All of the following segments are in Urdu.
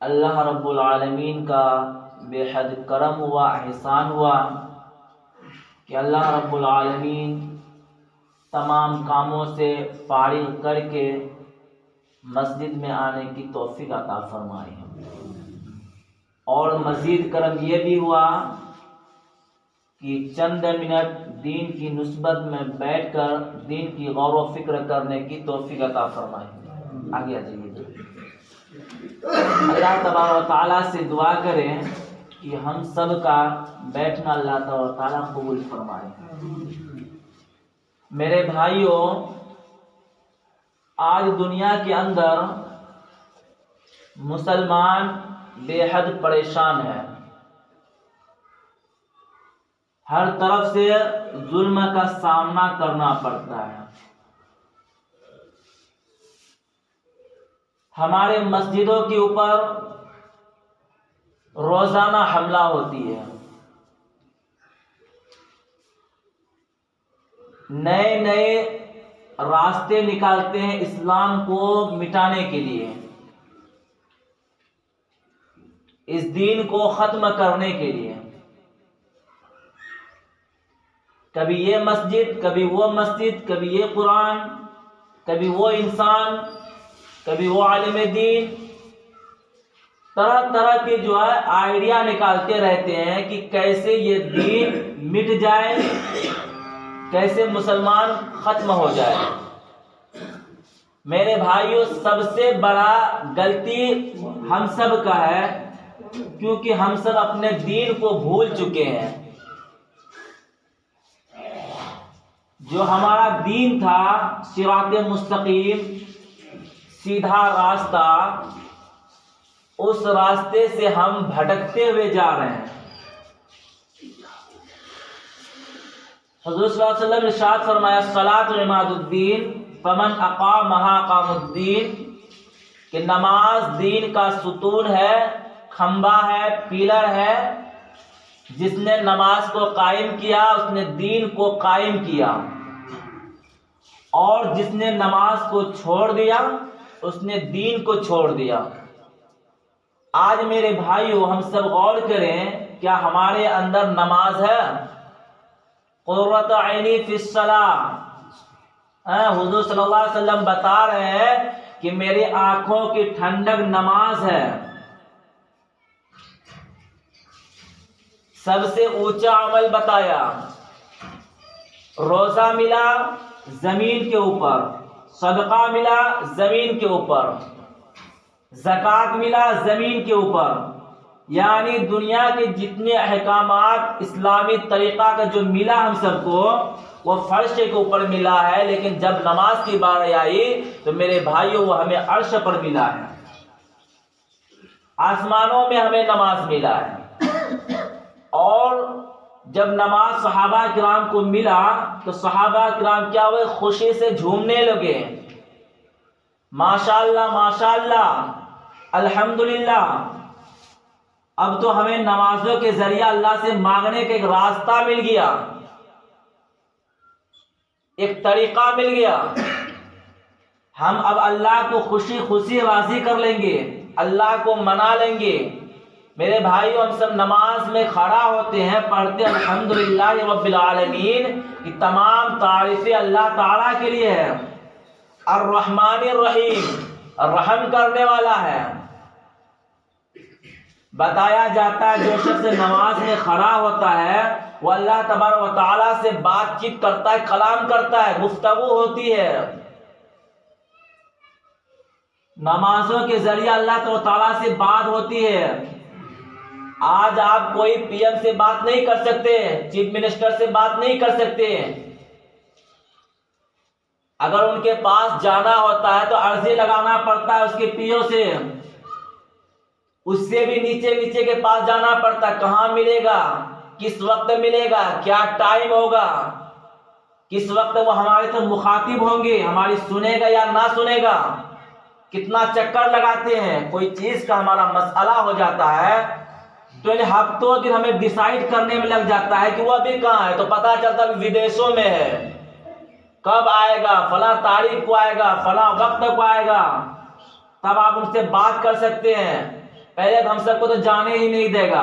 اللہ رب العالمین کا بے حد کرم ہوا، احسان ہوا کہ اللہ رب العالمین تمام کاموں سے فارغ کر کے مسجد میں آنے کی توفیق عطا فرمائی ہے۔ اور مزید کرم یہ بھی ہوا کہ چند منٹ دین کی نسبت میں بیٹھ کر دین کی غور و فکر کرنے کی توفیق عطا فرمائی۔ آگے آ جائیے۔ اللہ تبارک و تعالیٰ سے دعا کریں کہ ہم سب کا بیٹھنا اللہ تبارک و تعالیٰ قبول فرمائے۔ میرے بھائیوں، آج دنیا کے اندر مسلمان بے حد پریشان ہے، ہر طرف سے ظلم کا سامنا کرنا پڑتا ہے۔ ہمارے مسجدوں کے اوپر روزانہ حملہ ہوتی ہے، نئے نئے راستے نکالتے ہیں اسلام کو مٹانے کے لیے، اس دین کو ختم کرنے کے لیے۔ کبھی یہ مسجد، کبھی وہ مسجد، کبھی یہ قرآن، کبھی وہ انسان، کبھی وہ عالم دین، طرح طرح کے جو ہے آئیڈیا نکالتے رہتے ہیں کہ کیسے یہ دین مٹ جائے، کیسے مسلمان ختم ہو جائے۔ میرے بھائیوں، سب سے بڑا غلطی ہم سب کا ہے، کیونکہ ہم سب اپنے دین کو بھول چکے ہیں۔ جو ہمارا دین تھا، صراط مستقیم، سیدھا راستہ، اس راستے سے ہم بھٹکتے ہوئے جا رہے ہیں۔ حضور صلی اللہ علیہ وسلم نے ارشاد فرمایا، الصلاۃ عماد الدین فمن اقامہا اقام الدین، کہ نماز دین کا ستون ہے، کھمبا ہے، پیلر ہے۔ جس نے نماز کو قائم کیا اس نے دین کو قائم کیا، اور جس نے نماز کو چھوڑ دیا اس نے دین کو چھوڑ دیا۔ آج میرے بھائیو، ہم سب غور کریں، کیا ہمارے اندر نماز ہے؟ قرۃ عینی فی الصلاۃ، حضور صلی اللہ علیہ وسلم بتا رہے ہیں کہ میری آنکھوں کی ٹھنڈک نماز ہے۔ سب سے اونچا عمل بتایا، روزہ ملا زمین کے اوپر، صدقہ ملا زمین کے اوپر، زکوٰۃ ملا زمین کے اوپر، یعنی دنیا کے جتنے احکامات اسلامی طریقہ کا جو ملا ہم سب کو، وہ فرش کے اوپر ملا ہے، لیکن جب نماز کی باری آئی تو میرے بھائیوں وہ ہمیں عرش پر ملا ہے، آسمانوں میں ہمیں نماز ملا ہے۔ اور جب نماز صحابہ کرام کو ملا تو صحابہ کرام کیا ہوئے؟ خوشی سے جھومنے لگے، ماشاءاللہ ماشاءاللہ، الحمدللہ۔ اب تو ہمیں نمازوں کے ذریعہ اللہ سے مانگنے کا ایک راستہ مل گیا، ایک طریقہ مل گیا۔ ہم اب اللہ کو خوشی خوشی راضی کر لیں گے، اللہ کو منا لیں گے۔ میرے بھائیو، ہم سب نماز میں کھڑا ہوتے ہیں، پڑھتے ہیں الحمدللہ رب العالمین، کی تمام تعریفیں اللہ تعالیٰ کے لیے ہے، الرحمن الرحیم، رحم کرنے والا ہے۔ بتایا جاتا ہے جو شخص نماز میں کھڑا ہوتا ہے وہ اللہ تبارک و تعالیٰ سے بات چیت کرتا ہے، کلام کرتا ہے، گفتگو ہوتی ہے۔ نمازوں کے ذریعے اللہ تعالیٰ سے بات ہوتی ہے۔ آج آپ کوئی پی ایم سے بات نہیں کر سکتے، چیف منسٹر سے بات نہیں کر سکتے۔ اگر ان کے پاس جانا ہوتا ہے تو عرضی لگانا پڑتا ہے اس کے پی او سے، اس سے بھی نیچے نیچے کے پاس جانا پڑتا ہے، کہاں ملے گا، کس وقت ملے گا، کیا ٹائم ہوگا، کس وقت وہ ہمارے تو مخاطب ہوں گے، ہماری سنے گا یا نہ سنے گا۔ کتنا چکر لگاتے ہیں، کوئی چیز کا ہمارا مسئلہ ہو جاتا ہے تو انہیں ہفتوں دن ہمیں ڈیسائیڈ کرنے میں لگ جاتا ہے کہ وہ ابھی کہاں ہے، تو پتا چلتا ہے ودیشوں میں ہے، کب آئے گا، فلاں تاریخ کو آئے گا، فلاں وقت کو آئے گا، تب آپ ان سے بات کر سکتے ہیں۔ پہلے تو ہم سب کو تو جانے ہی نہیں دے گا.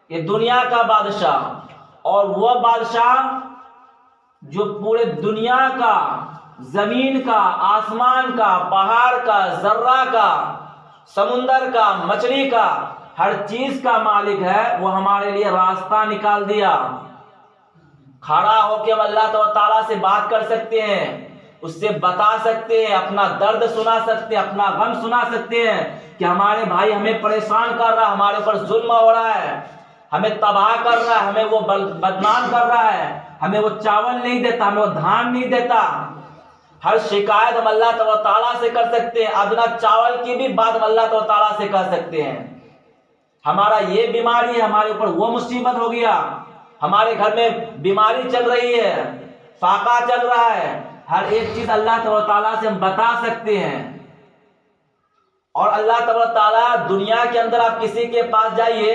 یہ دنیا کا بادشاہ اور وہ بادشاہ جو پورے دنیا کا، زمین کا، آسمان کا، پہاڑ کا، ذرہ کا، سمندر کا، مچھلی کا، ہر چیز کا مالک ہے، وہ ہمارے لیے راستہ نکال دیا. کھڑا ہو کے ہم اللہ تعالیٰ سے بات کر سکتے ہیں، اس سے بتا سکتے ہیں، اپنا درد سنا سکتے ہیں، اپنا غم سنا سکتے ہیں کہ ہمارے بھائی ہمیں پریشان کر رہا ہے، ہمارے اوپر ظلم ہو رہا ہے، ہمیں تباہ کر رہا ہے، ہمیں وہ بدنام کر رہا ہے، ہمیں وہ چاول نہیں دیتا، ہمیں وہ دھان نہیں دیتا. ہر شکایت ہم اللہ تعالیٰ سے کر سکتے ہیں. ادنا چاول کی بھی بات ہم اللہ تعالیٰ سے کر سکتے ہیں. ہمارا یہ بیماری ہے، ہمارے اوپر وہ مصیبت ہو گیا، ہمارے گھر میں بیماری چل رہی ہے، فاقہ چل رہا ہے، ہر ایک چیز اللہ تعالیٰ سے ہم بتا سکتے ہیں. اور اللہ تعالیٰ دنیا کے اندر آپ کسی کے پاس جائیے،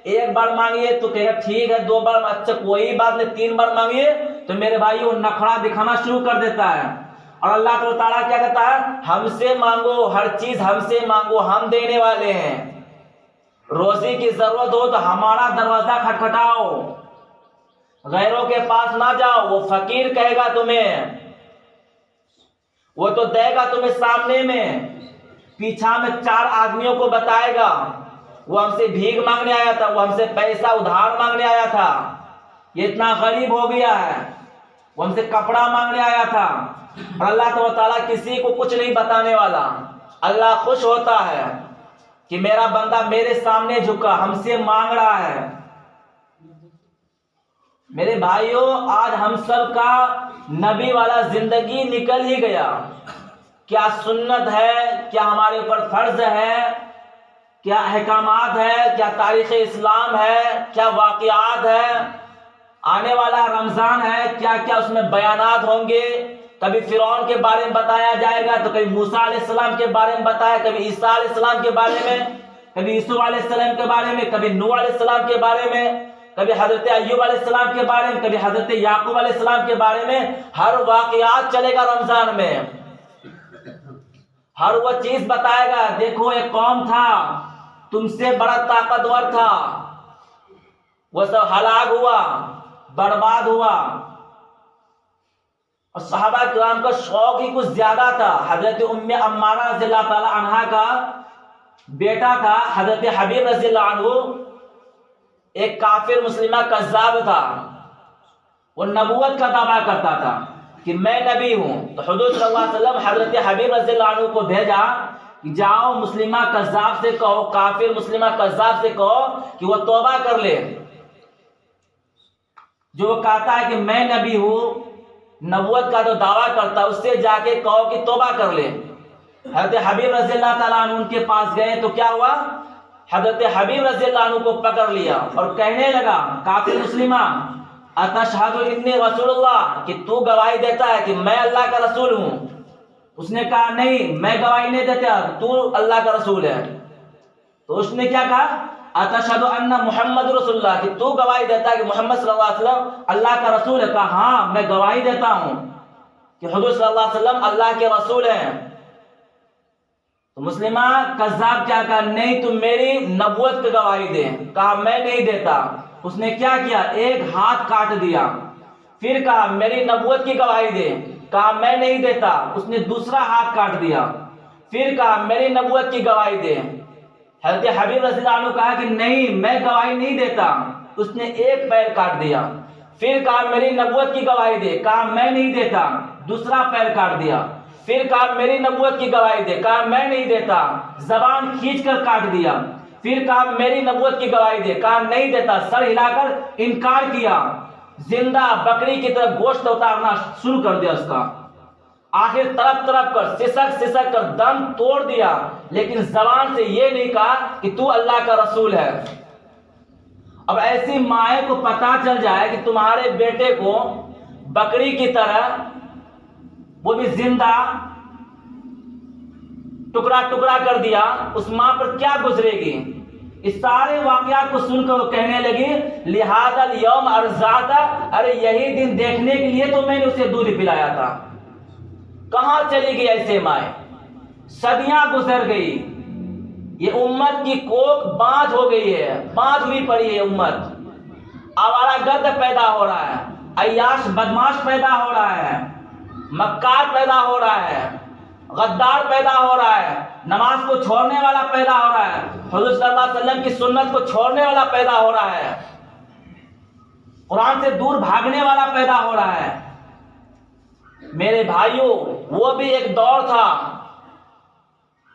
ایک بار مانگیے تو کہے گا ٹھیک ہے، 2 بار اچھا کوئی بات نہیں، 3 بار مانگیے تو میرے بھائی وہ نخرا دکھانا شروع کر دیتا ہے. اور اللہ تعالیٰ کیا کہتا ہے؟ ہم سے مانگو، ہر چیز ہم سے مانگو، ہم دینے والے ہیں. روزی کی ضرورت ہو تو ہمارا دروازہ کھٹکھٹاؤ، غیروں کے پاس نہ جاؤ. وہ فقیر کہے گا تمہیں، وہ تو دے گا تمہیں سامنے میں، پیچھا میں 4 آدمیوں کو بتائے گا وہ ہم سے بھیک مانگنے آیا تھا، وہ ہم سے پیسہ ادھار مانگنے آیا تھا، یہ اتنا غریب ہو گیا ہے، وہ ہم سے کپڑا مانگنے آیا تھا. اور اللہ تعالیٰ کسی کو کچھ نہیں بتانے والا. اللہ خوش ہوتا ہے کہ میرا بندہ میرے سامنے جھکا، ہم سے مانگ رہا ہے. میرے بھائیوں، آج ہم سب کا نبی والا زندگی نکل ہی گیا. کیا سنت ہے، کیا ہمارے اوپر فرض ہے، کیا احکامات ہے، کیا تاریخ اسلام ہے، کیا واقعات ہے، آنے والا رمضان ہے، کیا کیا اس میں بیانات ہوں گے. کبھی فرعون کے بارے میں بتایا جائے گا، تو کبھی موسیٰ علیہ السلام کے بارے میں بتایا، کبھی عیسیٰ علیہ السلام کے بارے میں، کبھی یوسف علیہ السلام کے بارے میں، کبھی نوح علیہ السلام کے بارے میں، کبھی حضرت ایوب علیہ السلام کے بارے میں، کبھی حضرت یعقوب علیہ السلام کے بارے میں. ہر واقعات چلے گا رمضان میں، ہر وہ چیز بتائے گا. دیکھو ایک قوم تھا تم سے بڑا طاقتور تھا، وہ سب ہلاک ہوا، برباد ہوا. اور صحابہ کرام کا شوق ہی کچھ زیادہ تھا. حضرت ام عمارہ رضی اللہ تعالی عنہا کا بیٹا تھا حضرت حبیب رضی اللہ عنہ، ایک کافر مسلمہ کذاب تھا. وہ نبوت کا دعویٰ کرتا تھا کہ میں نبی ہوں. تو حضور صلی اللہ علیہ وسلم حضرت حبیب رضی اللہ عنہ کو بھیجا کہ جاؤ مسلمہ کذاب سے کہو، کافر مسلمہ کذاب سے کہو کہ وہ توبہ کر لے. جو وہ کہتا ہے کہ میں نبی ہوں، نبوت کا جو دعویٰ کرتا ہے، اس سے جا کے کہو کہ توبہ کر لے. حضرت حبیب رضی اللہ تعالیٰ عنہ ان کے پاس گئے تو کیا ہوا؟ حضرت حبیب رضی اللہ عنہ کو پکڑ لیا اور کہنے لگا کافر مسلمہ، اتشہد انی رسول اللہ، کہ تو گواہی دیتا ہے کہ میں اللہ کا رسول ہوں. اس نے کہا نہیں، میں گواہی نہیں دیتا، تو اللہ کا رسول ہے. تو اس نے کیا کہا؟ اتشہد ان محمد رسول اللہ، کہ تو گواہی دیتا ہے کہ محمد صلی اللہ علیہ وسلم اللہ کا رسول ہے. کہا ہاں میں گواہی دیتا ہوں کہ حضور صلی اللہ علیہ وسلم اللہ کے رسول ہیں. تو مسلمہ کذاب کیا کہا؟ نہیں تم میری نبوت کی گواہی دے. کہا میں نہیں دیتا. اس نے کیا کیا؟ ایک ہاتھ کاٹ دیا. پھر کہا میری نبوت کی گواہی دے. کہا میں نہیں دیتا. اس نے دوسرا ہاتھ کاٹ دیا. پھر کہا میری نبوت کی گواہی دے. حضرت حبیب رضی اللہ عنہ کہا کہ نہیں میں گواہی نہیں دیتا. اس نے ایک پیر کاٹ دیا. پھر کہا میری نبوت کی گواہی دے. کہا میں نہیں دیتا. دوسرا پیر کاٹ دیا. پھر کہا میری نبوت کی گواہی دے. کہا میں نہیں دیتا. زبان کھینچ کر کاٹ دیا. پھر کہا میری نبوت کی گواہی دے. کہا نہیں دیتا. سر ہلا کر انکار کیا. زندہ بکری کی طرح گوشت اتارنا شروع کر دیا اس کا. آخر تڑپ تڑپ کر سسک کر دم توڑ دیا، لیکن زبان سے یہ نہیں کہا کہ تو اللہ کا رسول ہے. اب ایسی مائیں کو پتا چل جائے کہ تمہارے بیٹے کو بکری کی طرح، وہ بھی زندہ، ٹکڑا ٹکڑا کر دیا، اس ماں پر کیا گزرے گی؟ اس سارے واقعات کو سن کر وہ کہنے لگی لہذا الیوم ارزاتا، ارے یہی دن دیکھنے کے لیے تو میں نے اسے دودھ پلایا تھا. کہاں چلی گئی ایسے مائیں؟ صدیاں گزر گئی. یہ امت کی کوک بانجھ ہو گئی ہے، بانجھ ہوئی پڑی ہے امت۔ آوارہ گرد پیدا ہو رہا ہے، عیاش بدماش پیدا ہو رہا ہے، مکار پیدا ہو رہا ہے، غدار پیدا ہو رہا ہے، نماز کو چھوڑنے والا پیدا ہو رہا ہے، حضور صلی اللہ علیہ وسلم کی سنت کو چھوڑنے والا پیدا ہو رہا ہے، قرآن سے دور بھاگنے والا پیدا ہو رہا ہے۔ میرے بھائیوں، وہ بھی ایک دور تھا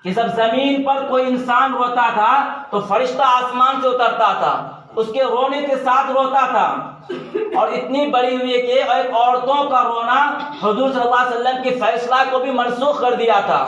کہ جب زمین پر کوئی انسان روتا تھا تو فرشتہ آسمان سے اترتا تھا، اس کے رونے کے ساتھ روتا تھا، اور اتنی بڑی ہوئی ہے کہ ایک عورتوں کا رونا حضور صلی اللہ علیہ وسلم کی فیصلہ کو بھی منسوخ کر دیا تھا۔